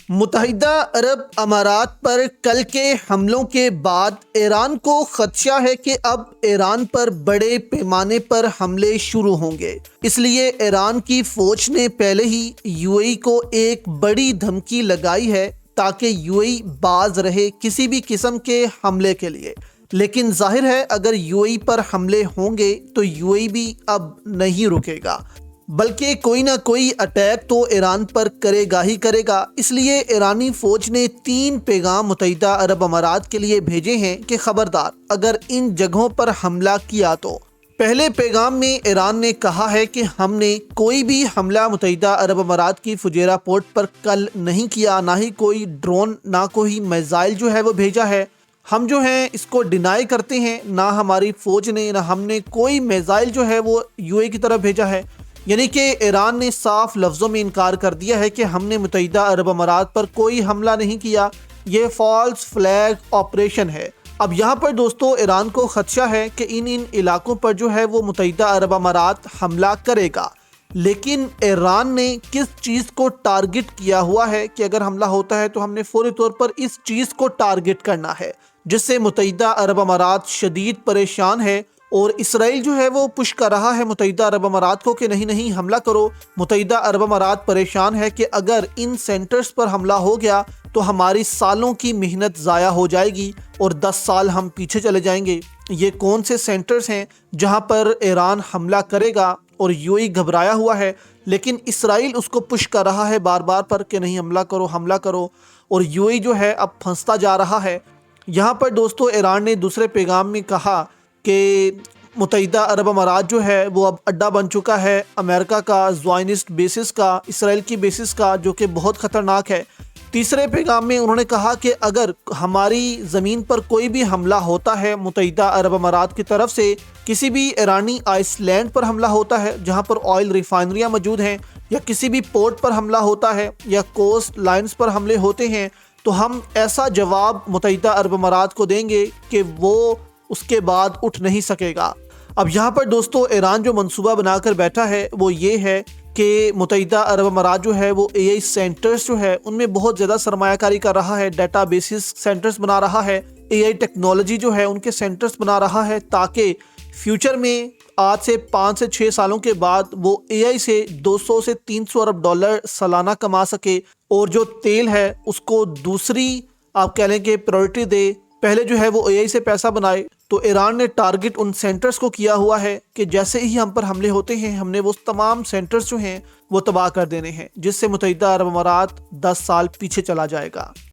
متحدہ عرب امارات پر کل کے حملوں کے بعد ایران کو خدشہ ہے کہ اب ایران پر بڑے پیمانے پر حملے شروع ہوں گے۔ اس لیے ایران کی فوج نے پہلے ہی یو اے ای کو ایک بڑی دھمکی لگائی ہے تاکہ یو اے ای باز رہے کسی بھی قسم کے حملے کے لیے۔ لیکن ظاہر ہے اگر یو اے ای پر حملے ہوں گے تو یو اے ای بھی اب نہیں رکے گا، بلکہ کوئی نہ کوئی اٹیک تو ایران پر کرے گا ہی کرے گا۔ اس لیے ایرانی فوج نے 3 پیغام متحدہ عرب امارات کے لیے بھیجے ہیں کہ خبردار اگر ان جگہوں پر حملہ کیا تو۔ پہلے پیغام میں ایران نے کہا ہے کہ ہم نے کوئی بھی حملہ متحدہ عرب امارات کی فجیرہ پورٹ پر کل نہیں کیا، نہ ہی کوئی ڈرون، نہ کوئی میزائل جو ہے وہ بھیجا ہے۔ ہم جو ہیں اس کو ڈینائی کرتے ہیں، نہ ہماری فوج نے نہ ہم نے کوئی میزائل جو ہے وہ یو اے ای کی طرف بھیجا ہے۔ یعنی کہ ایران نے صاف لفظوں میں انکار کر دیا ہے کہ ہم نے متحدہ عرب امارات پر کوئی حملہ نہیں کیا، یہ فالس فلیگ آپریشن ہے۔ اب یہاں پر دوستو ایران کو خدشہ ہے کہ ان علاقوں پر جو ہے وہ متحدہ عرب امارات حملہ کرے گا، لیکن ایران نے کس چیز کو ٹارگٹ کیا ہوا ہے کہ اگر حملہ ہوتا ہے تو ہم نے فوری طور پر اس چیز کو ٹارگٹ کرنا ہے، جس سے متحدہ عرب امارات شدید پریشان ہے۔ اور اسرائیل جو ہے وہ پش کر رہا ہے متحدہ عرب امارات کو کہ نہیں حملہ کرو۔ متحدہ عرب امارات پریشان ہے کہ اگر ان سینٹرز پر حملہ ہو گیا تو ہماری سالوں کی محنت ضائع ہو جائے گی اور 10 سال ہم پیچھے چلے جائیں گے۔ یہ کون سے سینٹرز ہیں جہاں پر ایران حملہ کرے گا اور یو اے ای گھبرایا ہوا ہے، لیکن اسرائیل اس کو پش کر رہا ہے بار بار پر کہ نہیں حملہ کرو، اور یو اے ای جو ہے اب پھنستا جا رہا ہے۔ یہاں پر دوستو ایران نے دوسرے پیغام میں کہا کہ متحدہ عرب امارات جو ہے وہ اب اڈا بن چکا ہے امریکہ کا، زائنسٹ بیسز کا، اسرائیل کی بیسز کا، جو کہ بہت خطرناک ہے۔ تیسرے پیغام میں انہوں نے کہا کہ اگر ہماری زمین پر کوئی بھی حملہ ہوتا ہے متحدہ عرب امارات کی طرف سے، کسی بھی ایرانی آئس لینڈ پر حملہ ہوتا ہے جہاں پر آئل ریفائنریاں موجود ہیں، یا کسی بھی پورٹ پر حملہ ہوتا ہے، یا کوسٹ لائنز پر حملے ہوتے ہیں، تو ہم ایسا جواب متحدہ عرب امارات کو دیں گے کہ وہ اس کے بعد اٹھ نہیں سکے گا۔ اب یہاں پر دوستو ایران جو منصوبہ بنا کر بیٹھا ہے وہ یہ ہے کہ متحدہ عرب امارات جو ہے وہ اے آئی سینٹرز جو ہے ان میں بہت زیادہ سرمایہ کاری کر رہا ہے، ڈیٹا بیسز سینٹرز بنا رہا ہے، اے آئی ٹیکنالوجی جو ہے ان کے سینٹرز بنا رہا ہے، تاکہ فیوچر میں آج سے 5 سے 6 سالوں کے بعد وہ اے آئی سے 200 سے 300 ارب ڈالر سالانہ کما سکے، اور جو تیل ہے اس کو دوسری آپ کہہ لیں کہ پرائورٹی دے، پہلے جو ہے وہ اے آئی سے پیسہ بنائے۔ تو ایران نے ٹارگٹ ان سینٹرز کو کیا ہوا ہے کہ جیسے ہی ہم پر حملے ہوتے ہیں ہم نے وہ تمام سینٹرز جو ہیں وہ تباہ کر دینے ہیں، جس سے متحدہ عرب امارات 10 سال پیچھے چلا جائے گا۔